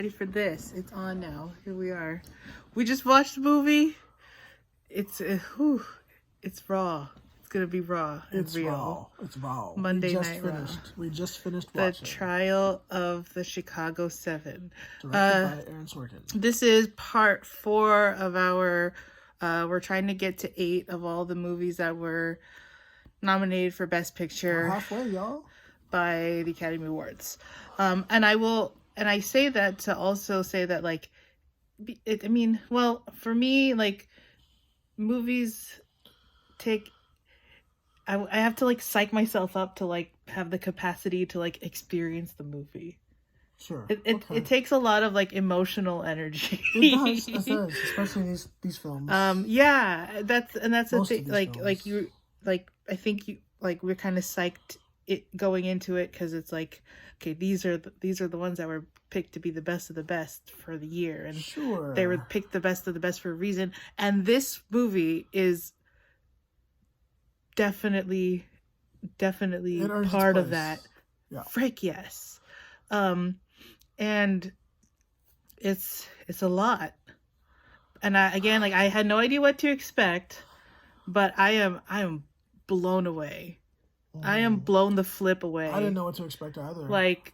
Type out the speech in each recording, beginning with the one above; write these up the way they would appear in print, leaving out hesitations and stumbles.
Ready for this? It's on now. Here we are. We just watched the movie. It's it's raw. It's gonna be raw and It's real. raw. It's raw. Monday we just Night finished. Raw. We just finished The watching. Trial of the Chicago 7. Directed by Aaron Sorkin. This is part 4 of our. We're trying to get to 8 of all the movies that were nominated for Best Picture. We're halfway, y'all. By the Academy Awards. And I say that to also say that, like, for me, like, movies take, I have to, like, psych myself up to, like, have the capacity to, like, experience the movie. Sure. It takes a lot of, like, emotional energy. It does, especially these films. Yeah, that's the thing. I think we're kind of psyched going into it because it's like, okay, these are the ones that were picked to be the best of the best for the year, and sure, they were picked the best of the best for a reason. And this movie is definitely part of that. Yeah. Frick yes. And it's a lot. And I had no idea what to expect, but I am blown away. I am blown the flip away. I didn't know what to expect either. Like,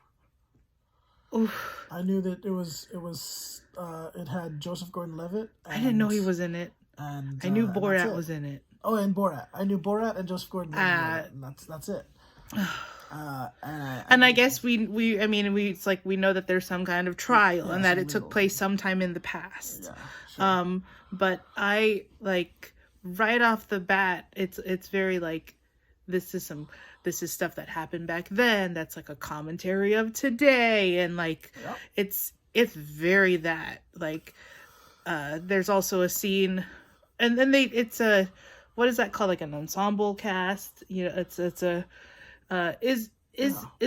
oof. I knew that it had Joseph Gordon-Levitt. I didn't know he was in it. And I knew Borat was in it. Oh, and Borat. I knew Borat and Joseph Gordon-Levitt, and that's it. And I guess we it's like we know that there's some kind of trial and that it took place sometime in the past. Yeah, sure. But I like right off the bat, it's very like this is stuff that happened back then. That's like a commentary of today, and like it's very that like there's also a scene, and then it's a what is that called, like an ensemble cast? You know, it's a is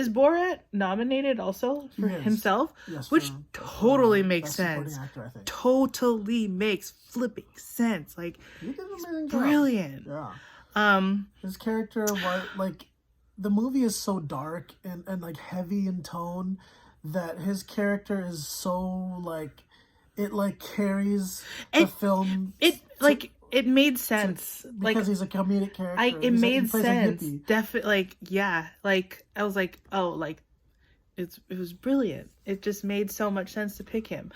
Borat nominated also for himself? Yes, which totally makes Best sense. Actor, I think. Totally makes flipping sense. Like, He did an amazing brilliant. Job. Yeah. His character, like, the movie is so dark and like heavy in tone that his character is so like it like carries the film. It made sense because he's a comedic character. It made sense. Definitely, like, yeah. Like, I was like, oh, like, it was brilliant. It just made so much sense to pick him.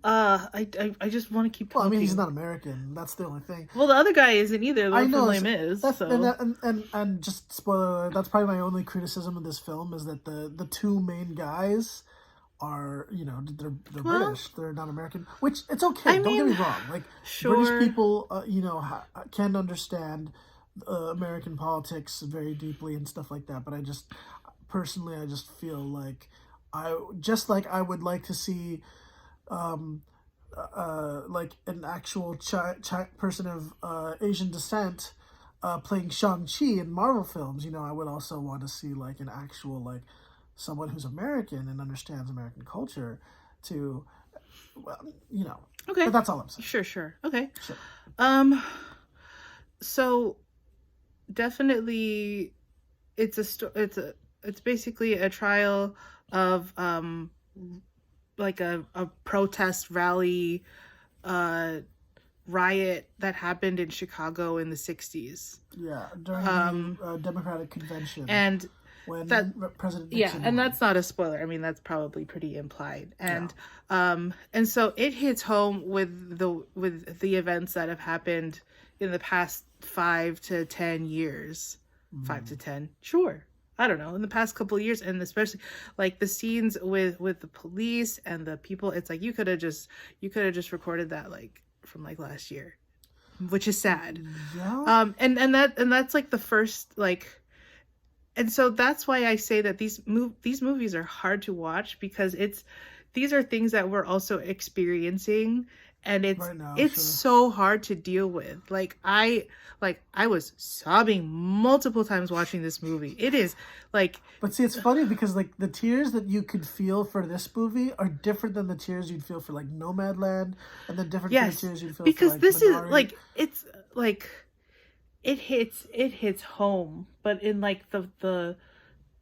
I just want to keep talking. Well, I mean, he's not American. That's the only thing. Well, the other guy isn't either. I know. Les Mis. And just spoiler alert, that's probably my only criticism of this film is that the two main guys are, you know, they're British, they're not American, which it's okay. Don't get me wrong. Like, British people, you know, can understand American politics very deeply and stuff like that. But I just feel like I would like to see, like an actual person of Asian descent playing Shang-Chi in Marvel films. You know, I would also want to see like an actual like someone who's American and understands American culture to, well, you know. Okay. But that's all I'm saying. Sure. Okay. Sure. So definitely it's basically a trial of like a protest rally riot that happened in Chicago in the 60s. Yeah, during the Democratic Convention. And when President Nixon and that's not a spoiler. I mean, that's probably pretty implied. And and so it hits home with the events that have happened in the past 5 to 10 years. 5 to 10, sure. I don't know, in the past couple of years, and especially like the scenes with the police and the people. It's like you could have just recorded that like from like last year, which is sad. Yeah. And that's like the first like. And so that's why I say that these movies are hard to watch, because these are things that we're also experiencing, and it's so hard to deal with. Like I was sobbing multiple times watching this movie. It is like, but see, it's funny because like the tears that you could feel for this movie are different than the tears you'd feel for like Nomadland, and then different from the tears you'd feel because for like this Minari. Is like it's like. It hits home, but in like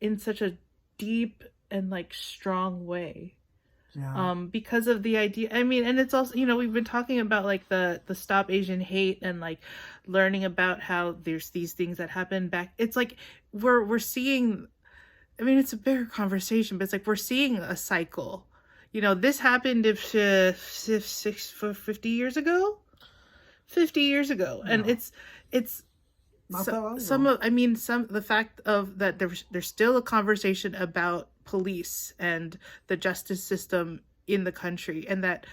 in such a deep and like strong way. Yeah. Because of the idea. I mean, and it's also, we've been talking about like the Stop Asian Hate and like learning about how there's these things that happen back. It's like we're seeing. I mean, it's a bigger conversation, but it's like we're seeing a cycle. This happened if 50 years ago, 50 years ago, and No. it's Not that long some ago. of, I mean, some the fact of that there's still a conversation about police and the justice system in the country, and that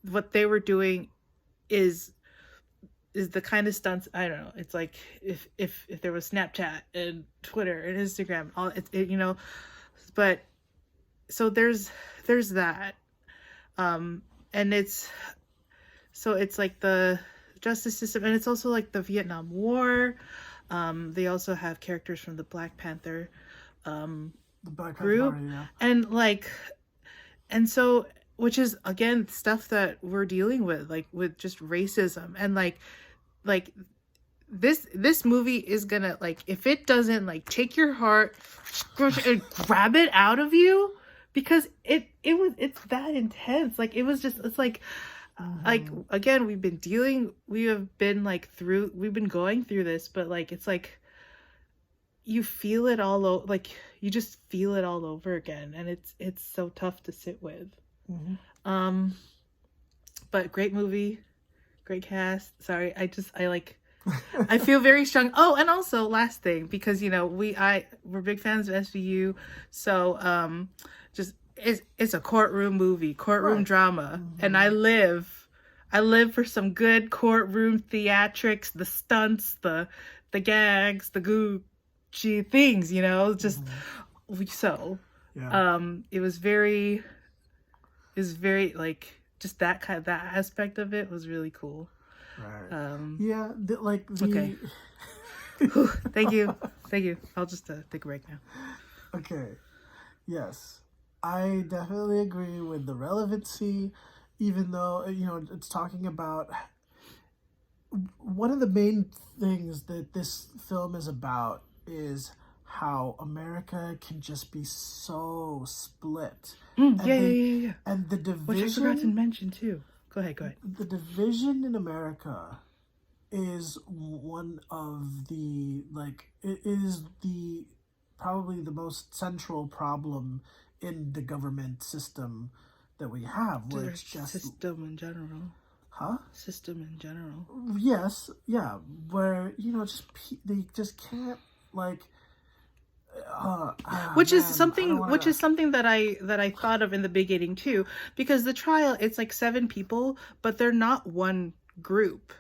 what they were doing is the kind of stunts. I don't know. It's like if there was Snapchat and Twitter and Instagram, all but so there's that, and it's like the justice system, and it's also like the Vietnam War. They also have characters from the Black Panther The Black Panther group, Party, yeah. and so, which is again stuff that we're dealing with, like with just racism, and like this movie is gonna, like, if it doesn't like take your heart and grab it out of you, because it's that intense. Like it was just, it's like again, we've been going through this, but like it's like you feel it like you just feel it all over again, and it's so tough to sit with. But great movie, great cast. Sorry, I feel very strong. Oh, and also last thing, because we're big fans of SVU, so just it's a courtroom movie, courtroom drama, and I live for some good courtroom theatrics, the stunts, the gags, the Gucci things, just so it was very like just that aspect of it was really cool. Yeah, okay. Thank you. I'll just take a break now. Okay. Yes, I definitely agree with the relevancy, even though it's talking about one of the main things that this film is about is how America can just be so split. Yeah. And the division, which I forgot to mention too. Go ahead. The division in America is one of the, it is the probably the most central problem in the government system that we have, where it's just system in general. System in general. Yes, yeah, where they just can't which is something that I thought of in the beginning too, because the trial, it's like 7 people, but they're not one group.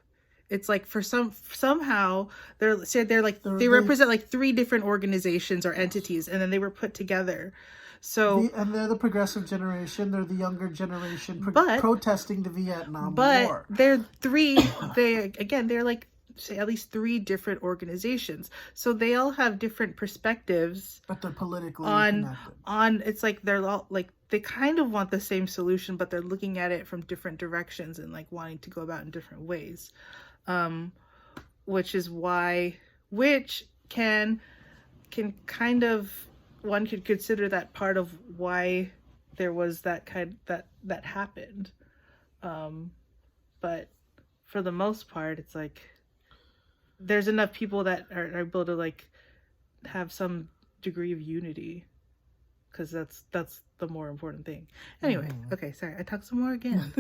It's like for somehow they represent like 3 different organizations or entities, and then they were put together. So and they're the progressive generation. They're the younger generation protesting the Vietnam War. But they're 3. They're like, say, at least 3 different organizations. So they all have different perspectives. But they're politically connected. It's like they're all like, they kind of want the same solution, but they're looking at it from different directions and like wanting to go about in different ways. Which can kind of, one could consider that part of why there was that that happened. But for the most part, it's like there's enough people that are able to like have some degree of unity, because that's the more important thing. Anyway, okay, sorry, I talked some more again.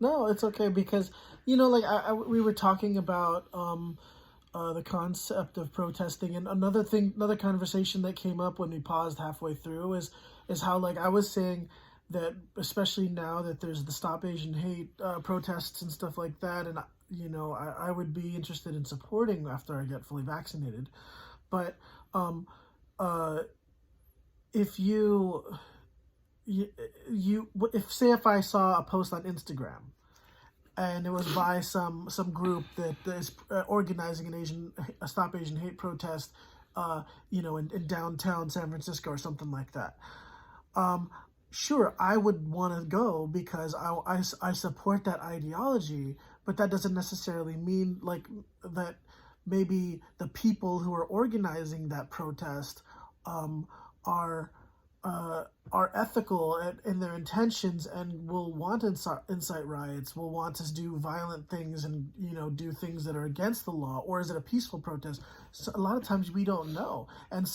No, it's okay, because we were talking about the concept of protesting, and another conversation that came up when we paused halfway through is how, like, I was saying that, especially now that there's the Stop Asian Hate protests and stuff like that, and I would be interested in supporting after I get fully vaccinated, but if if I saw a post on Instagram and it was by some group that is organizing a Stop Asian Hate protest, in downtown San Francisco or something like that, sure, I would want to go because I support that ideology, but that doesn't necessarily mean like that maybe the people who are organizing that protest are are ethical in their intentions and will want incite riots, will want to do violent things and do things that are against the law, or is it a peaceful protest? So a lot of times we don't know, and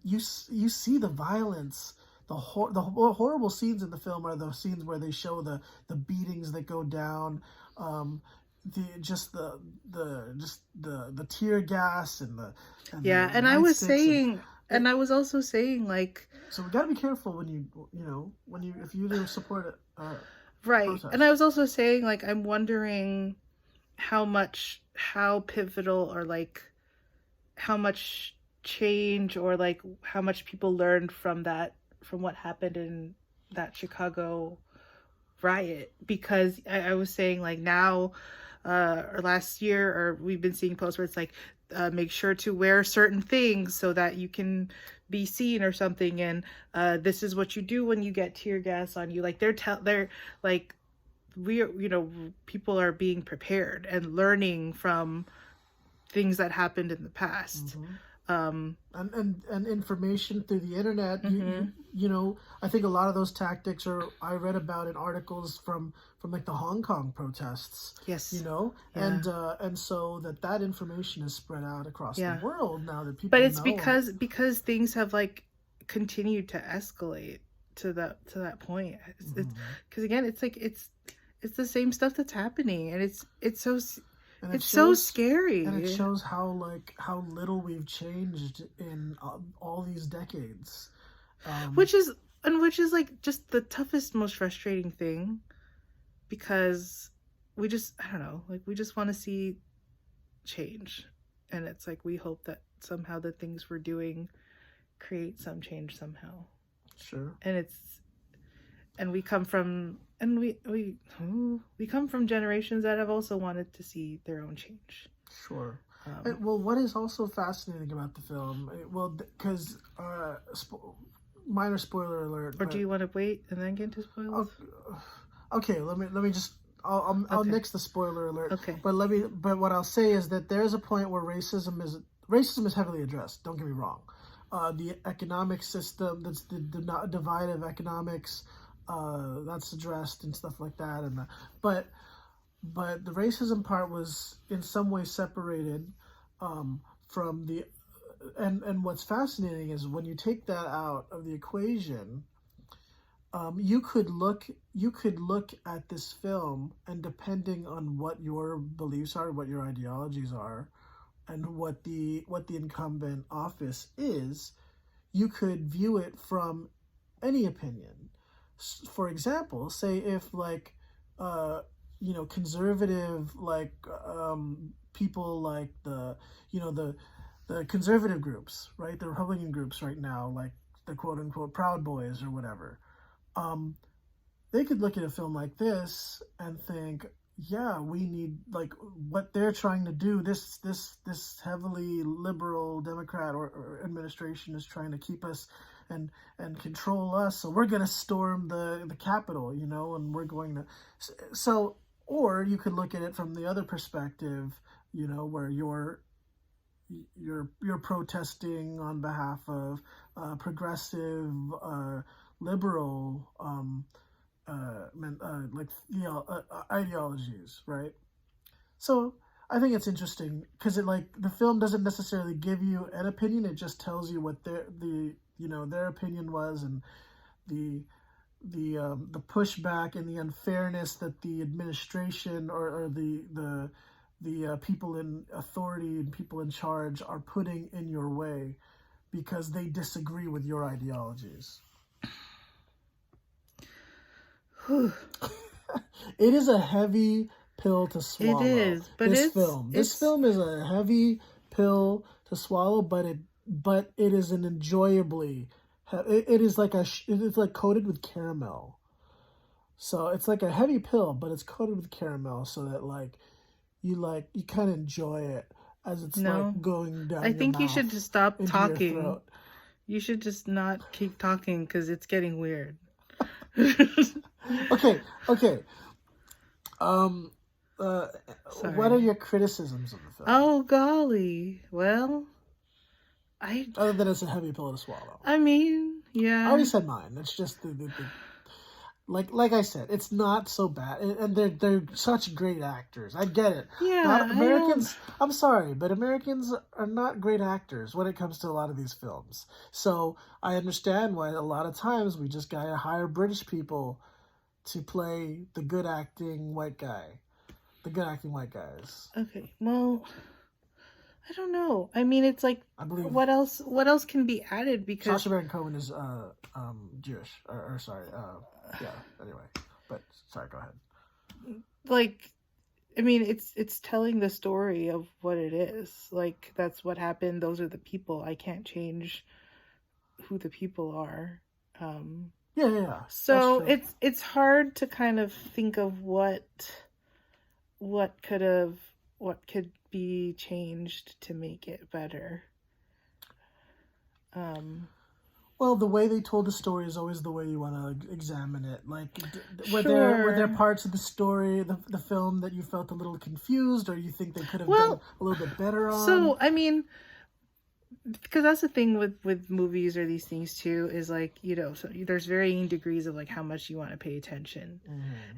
you see the violence. The horrible scenes in the film are the scenes where they show the beatings that go down, the tear gas and the and I was nightsticks saying, and I was also saying, like, so we gotta be careful when if you do support it. Right. Protest. And I was also saying, like, I'm wondering how pivotal, or like how much change, or like how much people learned from what happened in that Chicago riot. Because I was saying, like, now, or last year, or we've been seeing posts where it's like, make sure to wear certain things so that you can be seen or something, and this is what you do when you get tear gas on you. Like, they're like, people are being prepared and learning from things that happened in the past. And information through the internet. I think a lot of those tactics I read about in articles from like the Hong Kong protests. Yes. And so that information is spread out across the world now that people. But it's because things have like continued to escalate to that point. It's because again, it's like it's the same stuff that's happening, and it's so scary, and it shows how little we've changed in all these decades, which is like just the toughest, most frustrating thing, because we just, I don't know, like, we just want to see change, and it's like we hope that somehow the things we're doing create some change somehow. Sure. And we come from generations that have also wanted to see their own change. Sure. Well, what is also fascinating about the film, because minor spoiler alert. Or do you want to wait and then get into spoilers? Okay, let me just. I'll nix the spoiler alert. Okay. But what I'll say is that there is a point where racism is heavily addressed. Don't get me wrong. The economic system, that's the divide of economics, that's addressed and stuff like that, but the racism part was in some way separated from the and what's fascinating is when you take that out of the equation, you could look at this film, and depending on what your beliefs are, what your ideologies are, and what the incumbent office is, you could view it from any opinion. For example, say if conservative, people like the conservative groups, right, the Republican groups right now, like the quote unquote Proud Boys or whatever, they could look at a film like this and think, yeah, we need, like, what they're trying to do. This heavily liberal Democrat or administration is trying to keep us and control us. So we're going to storm the Capitol, and we're going to. So, or you could look at it from the other perspective, where you're protesting on behalf of progressive, liberal, ideologies, right? So I think it's interesting because the film doesn't necessarily give you an opinion; it just tells you what their opinion was, and the pushback and the unfairness that the administration or the people in authority and people in charge are putting in your way because they disagree with your ideologies. It is a heavy pill to swallow. It is, but this film is a heavy pill to swallow, but it is an enjoyably. It is like coated with caramel. So it's like a heavy pill, but it's coated with caramel, so that you kind of enjoy it as it's going down. I think you should just stop talking. You should just not keep talking because it's getting weird. Okay. What are your criticisms of the film? Oh golly, well, other than it's a heavy pill to swallow. I mean, Yeah. I already said mine. It's just the like I said, it's not so bad, and they're such great actors. I get it. Yeah, Not Americans. I'm sorry, but Americans are not great actors when it comes to a lot of these films. So I understand why a lot of times we just gotta hire British people to play the good acting white guys. Okay, well, I don't know. I mean, it's like, I believe what else? What else can be added? Because Sacha Baron Cohen is Jewish, or sorry, yeah. Anyway, but sorry, go ahead. like, I mean, it's telling the story of what it is. Like, that's what happened. Those are the people. I can't change who the people are. Yeah. So it's hard to kind of think of what could be changed to make it better. Well, the way they told the story is always the way you want to examine it. Like, were Sure. there parts of the story, the film, that you felt a little confused, or you think they could have done a little bit better on? So, I mean, because that's the thing with movies or these things too, is like, you know, so there's varying degrees of like how much you want to pay attention.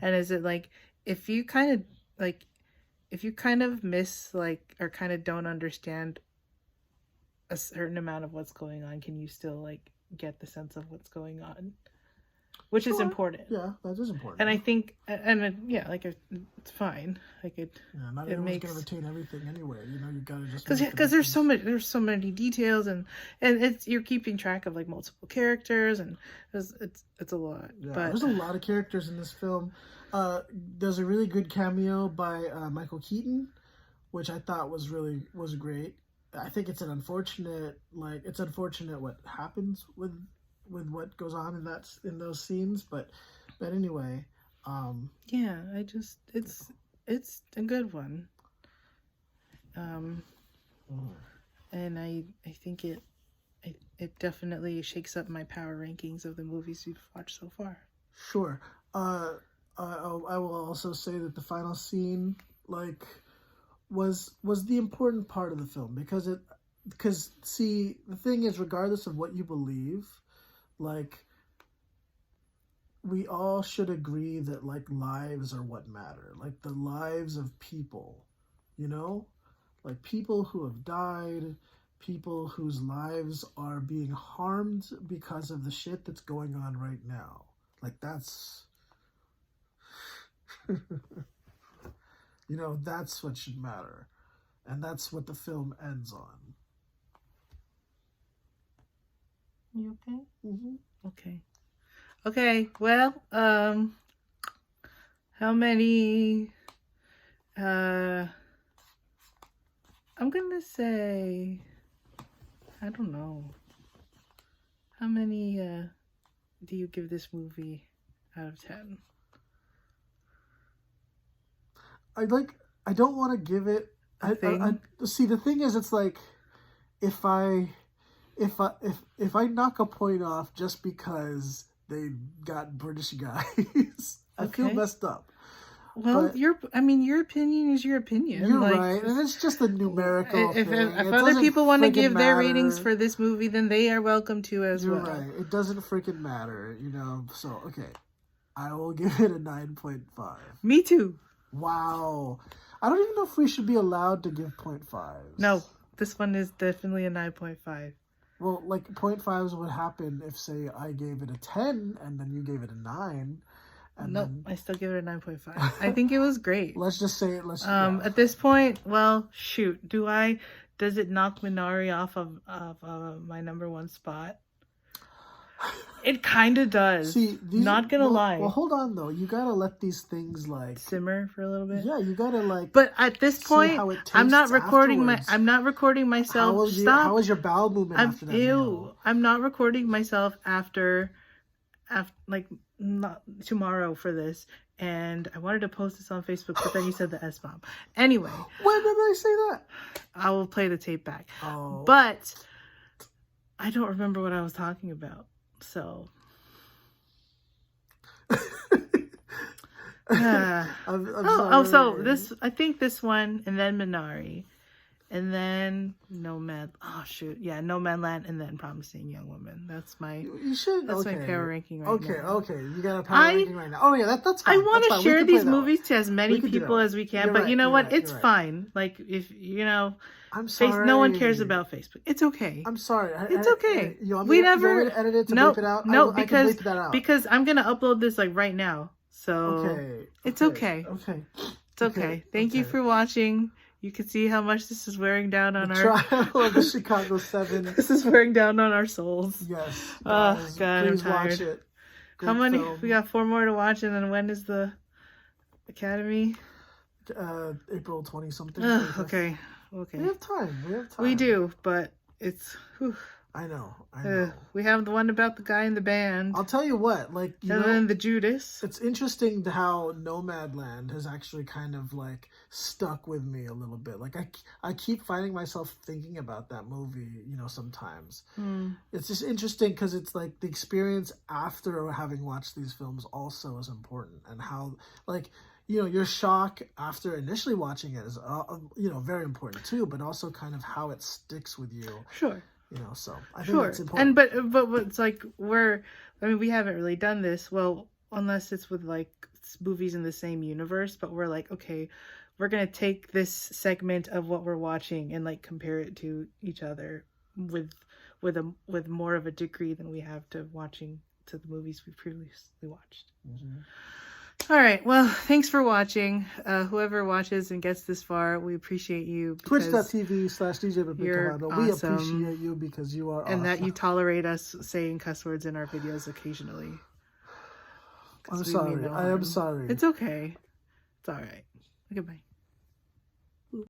And is it like, if you kind of miss, like, or kind of don't understand a certain amount of what's going on, can you still like get the sense of what's going on, which is important. Yeah, that is important. And I think, yeah, like it's fine. Like not everyone's gonna retain everything anyway. You know, you gotta just because there's so many details, and it's, you're keeping track of like multiple characters, and it's a lot. Yeah, but there's a lot of characters in this film. There's a really good cameo by Michael Keaton, which I thought was great. I think it's unfortunate what happens with what goes on in those scenes, but anyway, yeah, it's a good one. And I think it definitely shakes up my power rankings of the movies we've watched so far. Sure. I will also say that the final scene, like, was the important part of the film, because see, the thing is, regardless of what you believe, like, we all should agree that, like, lives are what matter, like the lives of people, you know, like people who have died, people whose lives are being harmed because of the shit that's going on right now. Like, that's you know, that's what should matter. And that's what the film ends on. You okay? Mm-hmm. Okay. Well, how many? I'm gonna say, I don't know. How many do you give this movie out of 10? I don't want to give it. I see. The thing is, it's like, if I knock a point off just because they got British guys, I feel messed up. Well, your opinion is your opinion. You're right, and it's just a numerical thing. If other people want to give their ratings for this movie, then they are welcome to as well. You're right. It doesn't freaking matter, you know. So okay, I will give it a 9.5. Me too. Wow. I don't even know if we should be allowed to give 0.5s. No, this one is definitely a 9.5. Well, like, 0.5s would happen if, say, I gave it a 10 and then you gave it a 9. Nope, I still give it a 9.5. I think it was great. Let's just say it. At this point, well, shoot. Does it knock Minari off of my number one spot? It kind of does. See, not gonna lie. Well, hold on though. You gotta let these things like simmer for a little bit. Yeah, you gotta like. But at this point, I'm not recording myself. Stop. How was your bowel movement after that? Ew. I'm not recording myself after like not tomorrow for this. And I wanted to post this on Facebook, but then you said the S-bomb. Anyway. When did I say that? I will play the tape back. Oh. But I don't remember what I was talking about. So, I'm sorry. So I think this one, and then Minari, and then Nomadland, and then Promising Young Woman. That's my You should. that's Okay. my power ranking right Okay. now. Okay. You got a power ranking right now. Oh yeah, that's I fine. want That's to fine. We share can play these that one. movies to as many We can do people that. as we can, You're but right, you know you're what? right, It's you're right. fine. Like, if you know, I'm sorry. no one cares about Facebook. It's okay. I'm sorry. It's okay. You want We me to, never you want me to edit it to no bleep it out? no I can because bleep that out. because I'm gonna upload this like right now. So Okay. it's okay. Okay. It's okay. Thank you for watching. You can see how much this is wearing down on The our Trial of the Chicago 7. this is wearing down on our souls. Yes. Oh Guys, God, I'm please tired. watch it. How Great many? film. We got 4 more to watch, and then when is the Academy? April 20 something. Okay. We have time. We do, but it's. Whew. I know. We have the one about the guy in the band. I'll tell you what, like, and then the Judas. It's interesting how Nomadland has actually kind of like stuck with me a little bit. Like I keep finding myself thinking about that movie, sometimes. It's just interesting because it's like the experience after having watched these films also is important, and how like your shock after initially watching it is very important too, but also kind of how it sticks with you. Sure. So I think that's important. And but it's like we haven't really done this, well, unless it's with like movies in the same universe, but we're like, okay, we're gonna take this segment of what we're watching and like compare it to each other with more of a degree than we have to watching to the movies we previously watched. All right, well, thanks for watching. Whoever watches and gets this far, we appreciate you. Twitch.tv/DJ you're awesome. We appreciate you because you are and awesome. that you tolerate us saying cuss words in our videos occasionally. I'm sorry. I am sorry. It's okay. It's all right. Goodbye.